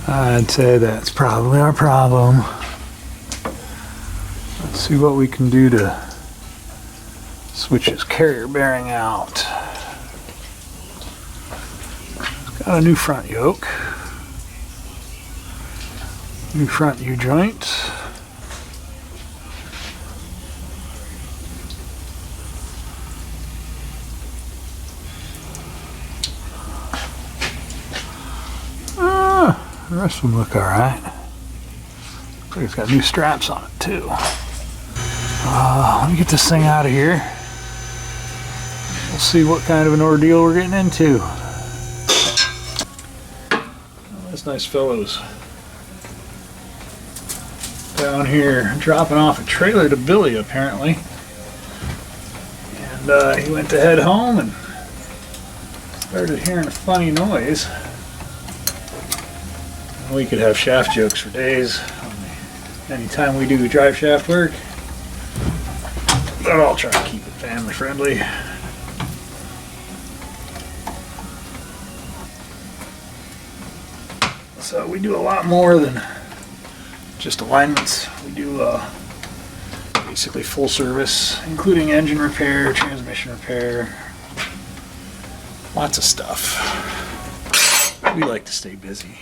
I'd say that's probably our problem. Let's see what we can do to switch his carrier bearing out. It's got a new front yoke, new front U-joint. The rest of them look alright. Looks like it's got new straps on it too. Let me get this thing out of here. We'll see what kind of an ordeal we're getting into. Oh, this nice fellow's down here dropping off a trailer to Billy apparently. And he went to head home and started hearing a funny noise. We could have shaft jokes for days. Anytime we do drive shaft work, but I'll try to keep it family friendly. So we do a lot more than just alignments. We do basically full service, including engine repair, transmission repair, lots of stuff. We like to stay busy.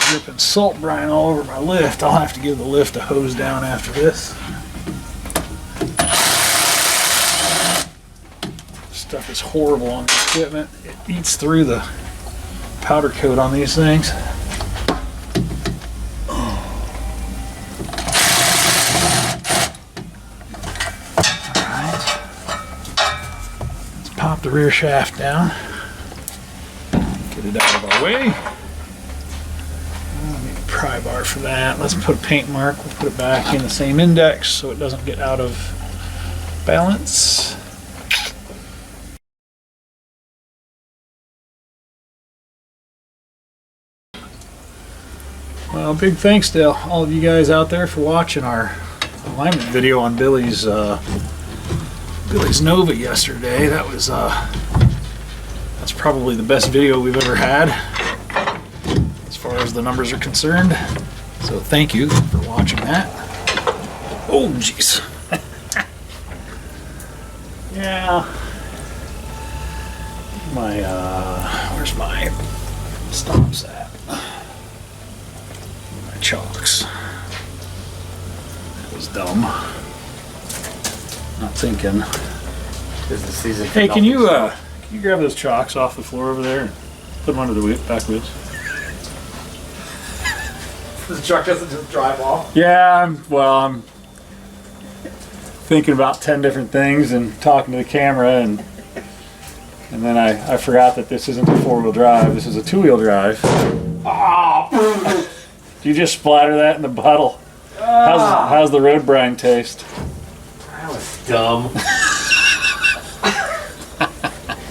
Dripping salt brine all over my lift. I'll have to give the lift a hose down after this. Stuff is horrible on the equipment. It eats through the powder coat on these things. Alright. Let's pop the rear shaft down. Get it out of our way. Pry bar for that. Let's put a paint mark. We'll put it back in the same index so it doesn't get out of balance. Well, big thanks to all of you guys out there for watching our alignment video on Billy's Nova yesterday. That was that's probably the best video we've ever had as far as the numbers are concerned. So thank you for watching that. Oh jeez. Yeah. My where's my stomps at? My chalks. That was dumb. Not thinking. Is the season? Hey, can you grab those chalks off the floor over there and put them under the back wheels? The truck doesn't just drive off? Yeah, I'm thinking about 10 different things and talking to the camera, and then I forgot that this isn't a 4-wheel drive, this is a 2-wheel drive. Oh. Did you just splatter that in the bottle? How's the road brine taste? That was dumb.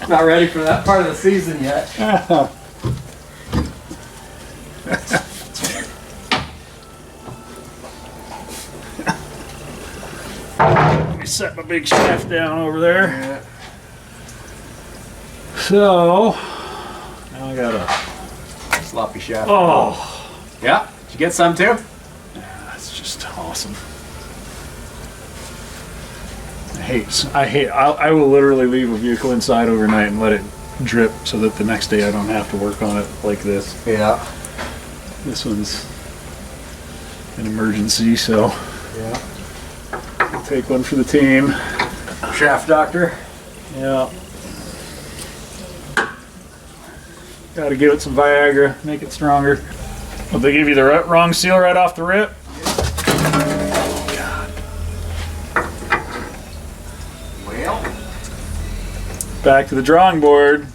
Not ready for that part of the season yet. Let me set my big shaft down over there. Yeah. So now I got a sloppy shaft. Oh, yeah. Did you get some too? Yeah, that's just awesome. I will literally leave a vehicle inside overnight and let it drip so that the next day I don't have to work on it like this. Yeah. This one's an emergency, so yeah. I'll take one for the team. Shaft doctor. Yeah. Got to give it some Viagra, make it stronger. Well, they give you the wrong seal right off the rip? God. Well. Back to the drawing board.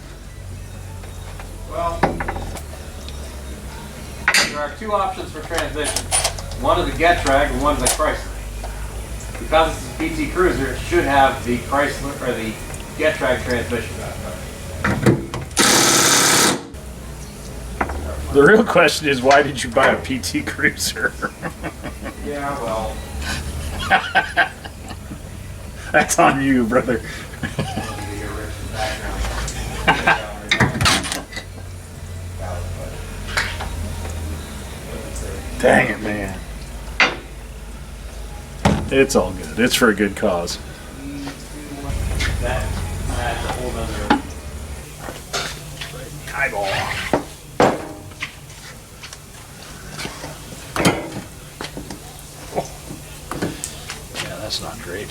Well, there are two options for transmission. One is the Getrag and one is the Chrysler. Because it's a PT Cruiser, it should have the Chrysler or the Getrag transmission. The real question is, why did you buy a PT Cruiser? Yeah, well, That's on you, brother. Dang it, man. It's all good. It's for a good cause. That's a whole nother Eyeball. Yeah, that's not great.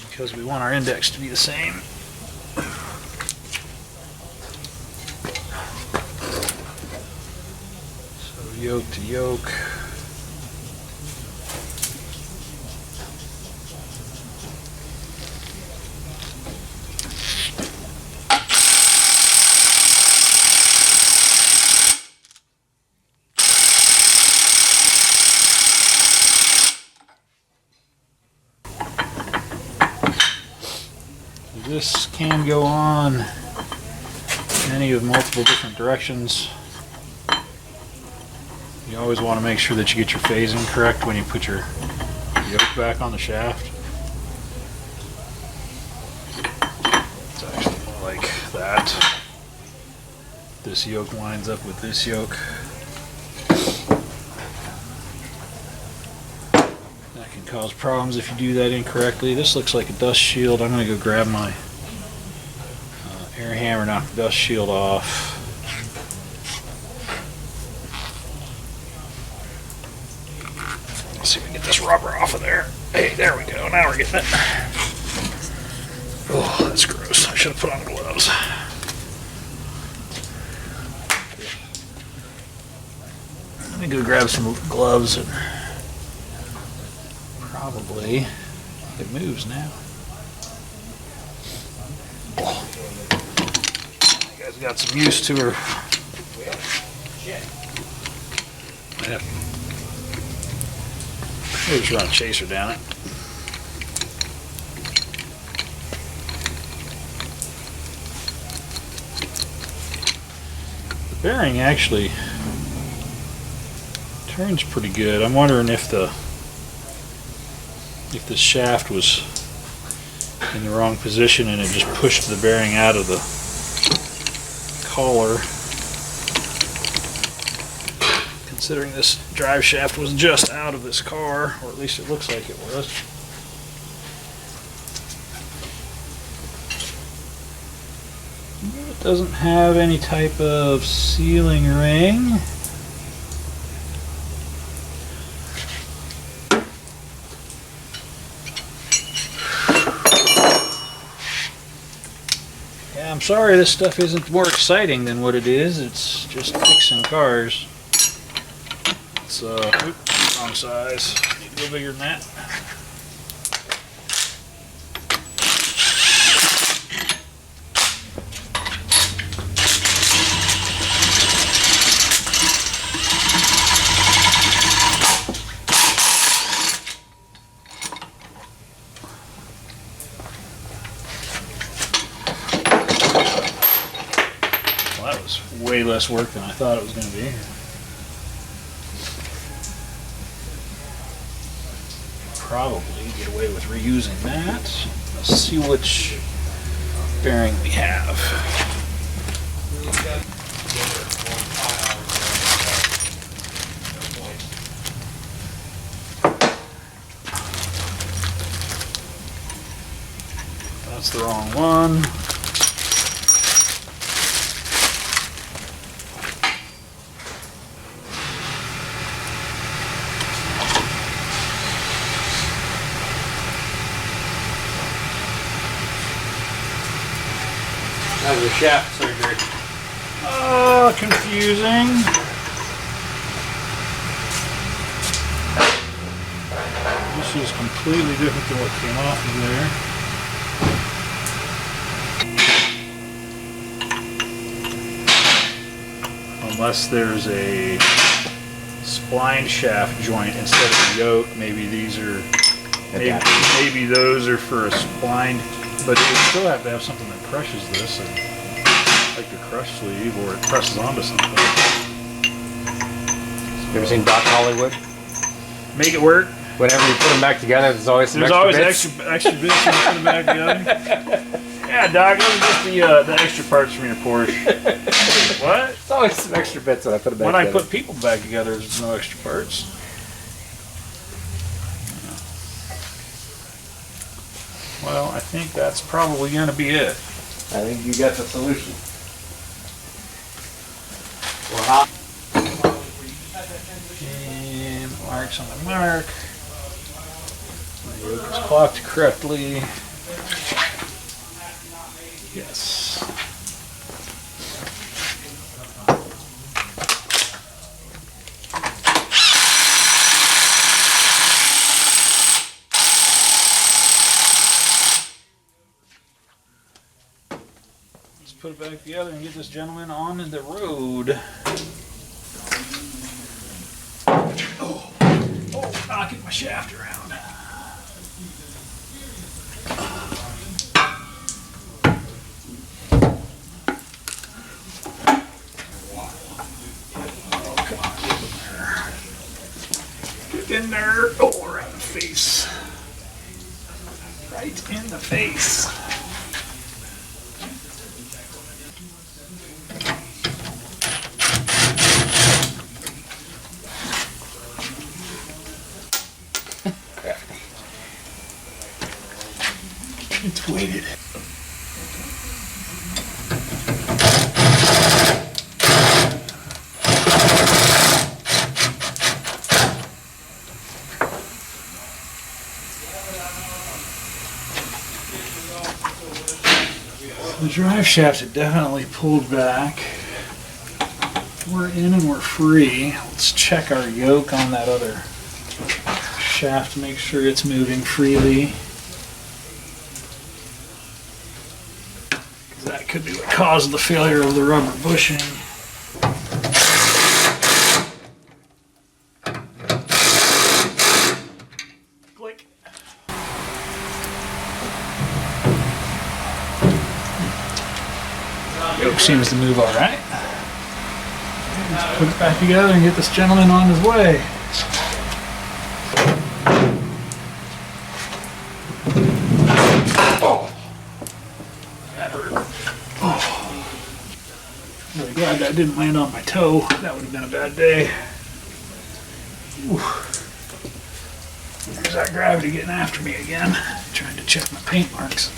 Because we want our index to be the same. So yoke to yoke. This can go on any of multiple different directions. You always want to make sure that you get your phasing correct when you put your yoke back on the shaft. It's actually more like that. This yoke lines up with this yoke. That can cause problems if you do that incorrectly. This looks like a dust shield. I'm going to go grab my air hammer, knock the dust shield off. Let's see if we can get this rubber off of there. Hey, there we go. Now we're getting it. Oh, that's gross. I should have put on gloves. Let me go grab some gloves and probably it moves now. You guys got some use to her. Yeah. We'll just run a chaser down it. The bearing actually turns pretty good. I'm wondering if the shaft was in the wrong position and it just pushed the bearing out of the collar. Considering this drive shaft was just out of this car, or at least it looks like it was. It doesn't have any type of sealing ring. Yeah, I'm sorry this stuff isn't more exciting than what it is. It's just fixing cars. Oops, wrong size. Need to go bigger than that. Well, that was way less work than I thought it was going to be. Probably get away with reusing that. Let's see which bearing we have. That's the wrong one. How's your shaft surgery? Confusing. This is completely different than what came off of there. Unless there's a spline shaft joint instead of a yoke, maybe these are, maybe those are for a spline, but you still have to have something that crushes this, and like the crush sleeve, or it presses onto something. So You ever seen Doc Hollywood? Make it work. Whenever you put them back together, there's always some extra bits. extra bits when you put them back together. Yeah, Doc, those are just the extra parts from your Porsche. What? There's always some extra bits when I put them back When together. I put people back together, there's no extra parts. Well, I think that's probably going to be it. I think you got the solution. We're hot. And marks on the mark. My yoke is clocked correctly. Yes. Let's put it back together and get this gentleman on the road. Oh, knocking my shaft around. Oh, come on, get in there. Oh, right in the face. Right in the face. It's weighted. The drive shafts are definitely pulled back. We're in and we're free. Let's check our yoke on that other shaft to make sure it's moving freely. That could be what caused the failure of the rubber bushing. Click. Yoke seems to move all right. Let's put it back together and get this gentleman on his way. Really glad that didn't land on my toe. That would have been a bad day. Whew. There's that gravity getting after me again. Trying to check my paint marks.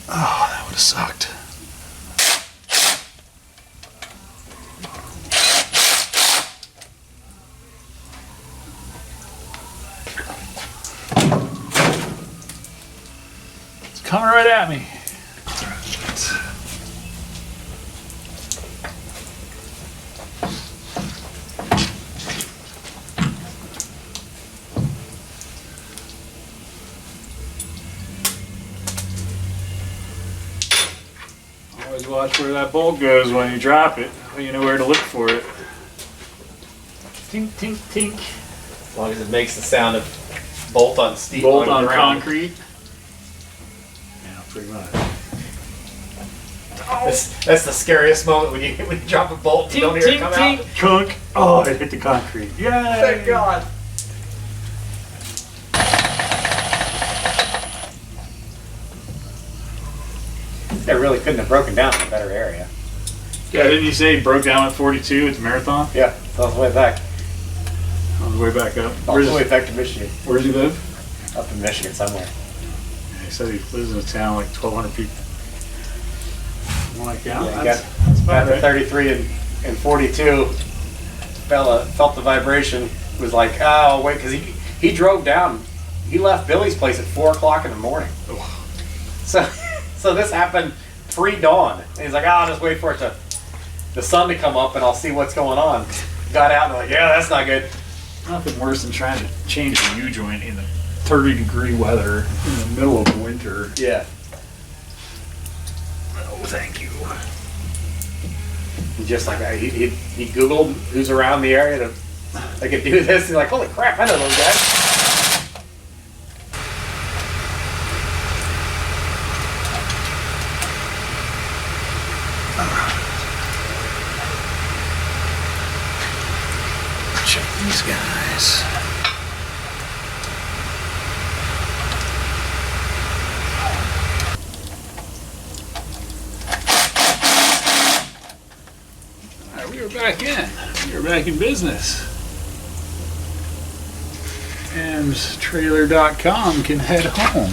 Oh, that would have sucked. Coming right at me. Always watch where that bolt goes when you drop it. You know where to look for it. Tink, tink, tink. As long as it makes the sound of bolt on steel. Bolt on concrete. Pretty much. That's the scariest moment when you drop a bolt and you don't hear it come out. Chunk. Oh, it hit the concrete. Yay! Thank God. It really couldn't have broken down in a better area. Yeah, didn't you say he broke down at 42 at the marathon? Yeah, on the way back. On the way back up. On the way back to Michigan. Where does he live? Up in Michigan somewhere. He said he lives in a town like 1,200 people. I'm like, yeah, Yeah, that's got about to right. 33 and 42. Felt the vibration. Was like, oh wait, because he drove down. He left Billy's place at 4 o'clock in the morning. Oh. So this happened pre-dawn. And he's like, I'll just wait for the sun to come up and I'll see what's going on. Got out and like, yeah, that's not good. Nothing worse than trying to change the U-joint in the 30-degree weather in the middle of winter. Yeah. Oh, thank you. He just like he Googled who's around the area that could do this. He's like, holy crap, I know those guys. These guys. Alright, we are back in. We are back in business. And trailer.com can head home.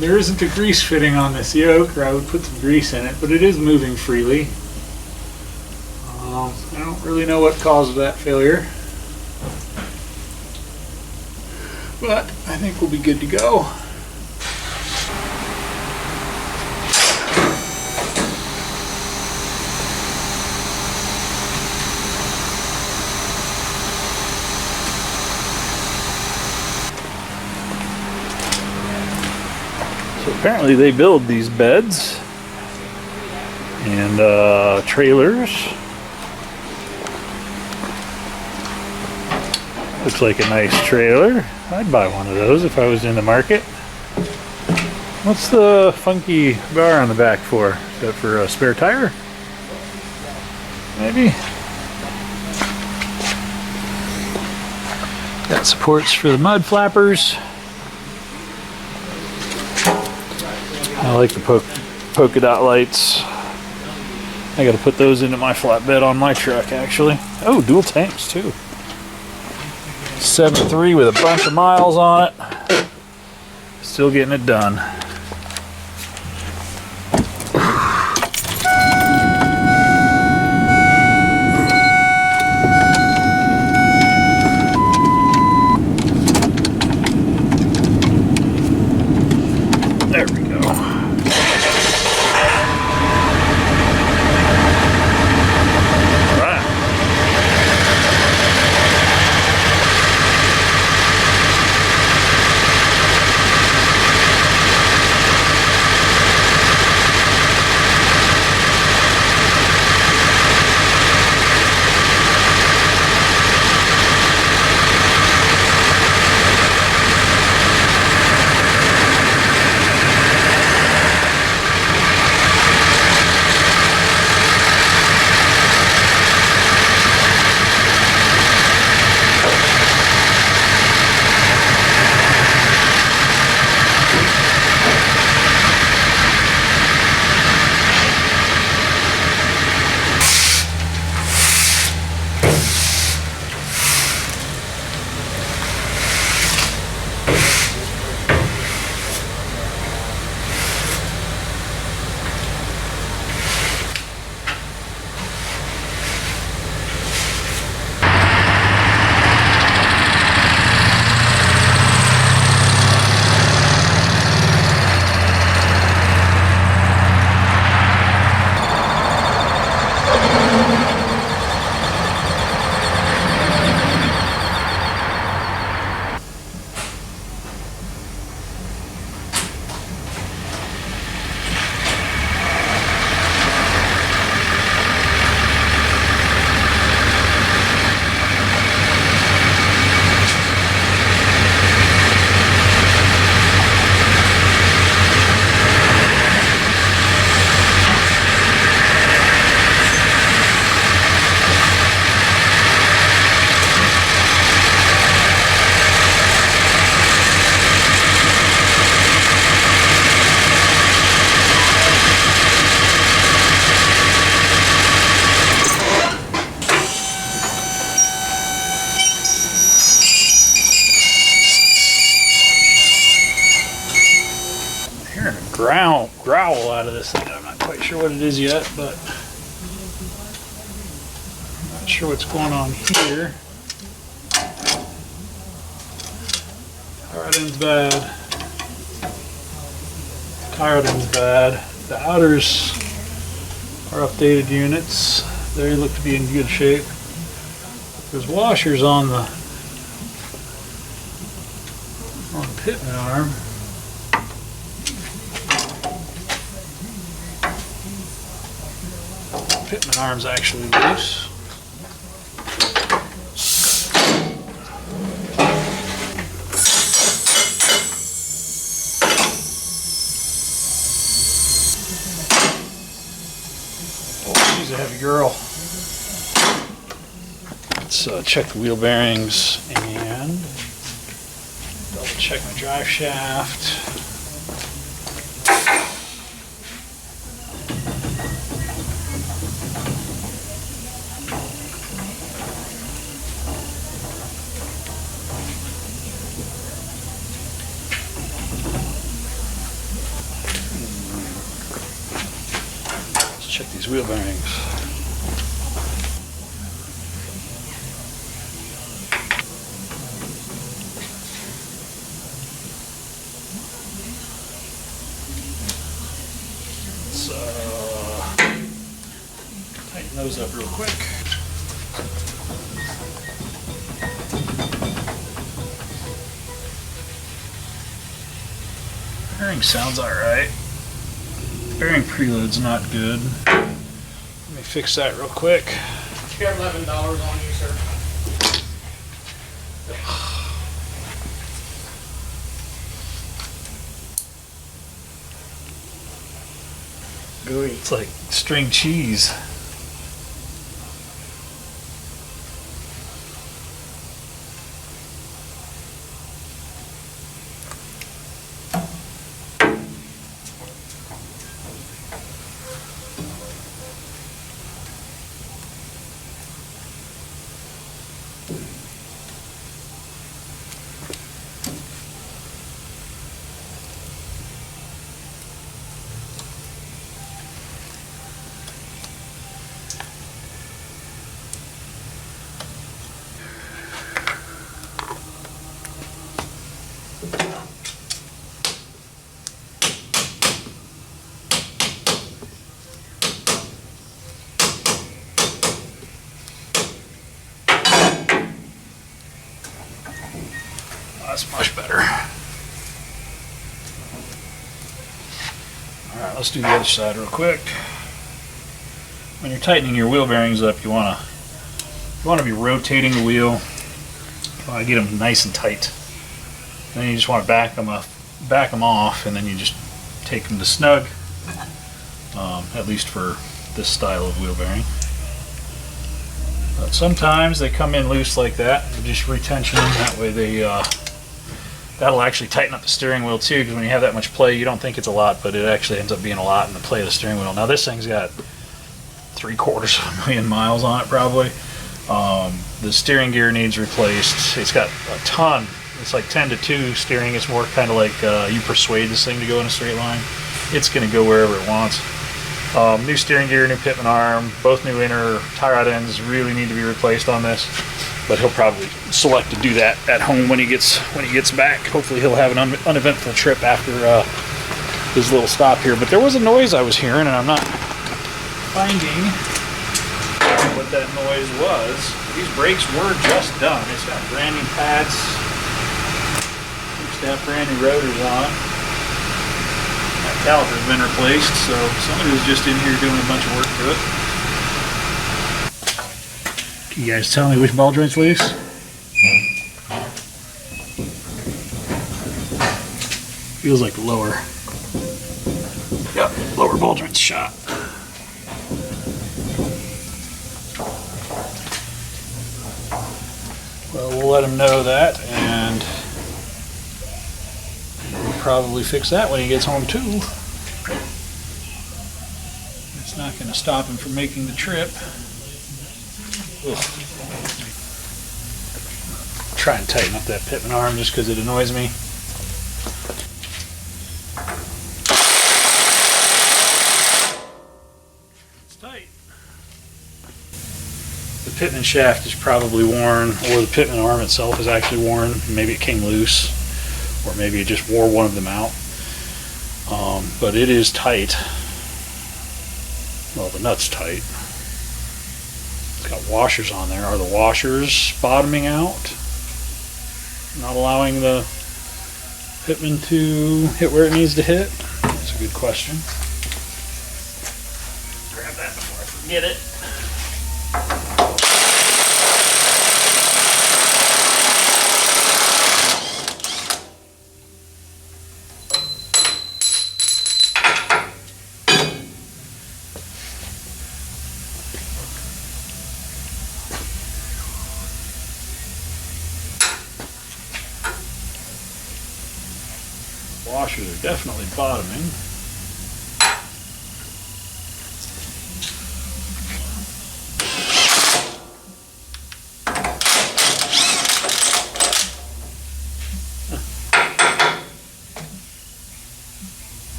There isn't a grease fitting on this yoke, or I would put some grease in it, but it is moving freely. I don't really know what caused that failure, but I think we'll be good to go. So apparently they build these beds and trailers. Looks like a nice trailer. I'd buy one of those if I was in the market. What's the funky bar on the back for? Is that for a spare tire? Maybe? Got supports for the mud flappers. I like the polka dot lights. I gotta put those into my flatbed on my truck actually. Oh, dual tanks too. 7.3 with a bunch of miles on it. Still getting it done. There we go. Growl out of this thing. I'm not quite sure what it is yet, but I'm not sure what's going on here. Tire end's bad. Tire end's bad. The outers are updated units. They look to be in good shape. There's washers on the pitman arm. Pitman arm's actually loose. Oh, she's a heavy girl. Let's check the wheel bearings and double check my drive shaft. Let's check these wheel bearings. Tighten those up real quick. Bearing sounds alright. Bearing preload's not good. Let me fix that real quick. You have $11 on you, sir. Gooey. It's like string cheese. That's much better. Alright, let's do the other side real quick. When you're tightening your wheel bearings up, you want to be rotating the wheel. You want to get them nice and tight. Then you just want to back them off, and then you just take them to snug. At least for this style of wheel bearing. But sometimes they come in loose like that. Just retension them. That way that'll actually tighten up the steering wheel too, because when you have that much play, you don't think it's a lot, but it actually ends up being a lot in the play of the steering wheel. Now this thing's got 750,000 miles on it probably. The steering gear needs replaced. It's got a ton. It's like 10-2 steering. It's more kind of like you persuade this thing to go in a straight line. It's going to go wherever it wants. New steering gear, new pitman arm, both new inner tie rod ends really need to be replaced on this. But he'll probably select to do that at home when he gets back. Hopefully he'll have an uneventful trip after his little stop here. But there was a noise I was hearing, and I'm not finding what that noise was. These brakes were just done. It's got brand new pads. Used to have brand new rotors on. That caliper's been replaced, so somebody was just in here doing a bunch of work to it. Can you guys tell me which ball joint's loose? Feels like the lower. Yep, lower ball joint's shot. Well, we'll let him know that, and we'll probably fix that when he gets home too. It's not going to stop him from making the trip. Ugh. Try and tighten up that pitman arm just because it annoys me. It's tight. The pitman shaft is probably worn, or the pitman arm itself is actually worn. Maybe it came loose, or maybe it just wore one of them out. But it is tight. Well, the nut's tight. It's got washers on there. Are the washers bottoming out? Not allowing the pitman to hit where it needs to hit? That's a good question. Grab that before I forget it. Washers are definitely bottoming.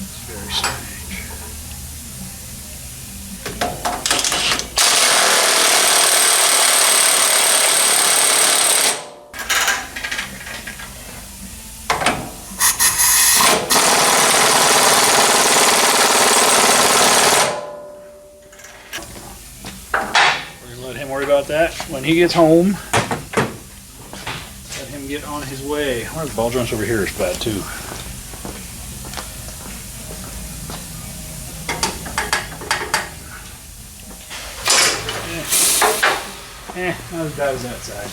It's very strange. Let him worry about that when he gets home. Let him get on his way. One of the ball joints over here is bad too. Not as bad as that side.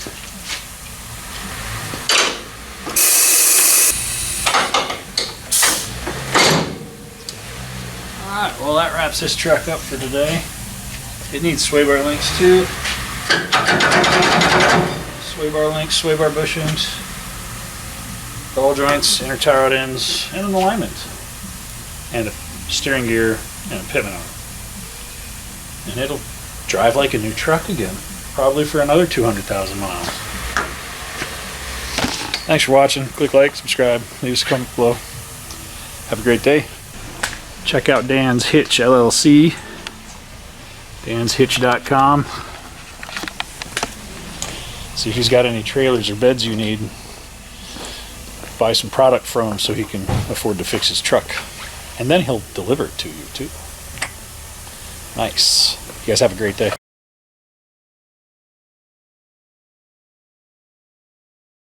Alright, well that wraps this truck up for today. It needs sway bar links too. Sway bar links, sway bar bushings, ball joints, inner tie rod ends, and an alignment. And a steering gear and a pivot arm. And it'll drive like a new truck again. Probably for another 200,000 miles. Thanks for watching. Click like, subscribe, leave us a comment below. Have a great day. Check out Dan's Hitch LLC. danshitch.com. See if he's got any trailers or beds you need. Buy some product from him so he can afford to fix his truck. And then he'll deliver it to you too. Nice. You guys have a great day.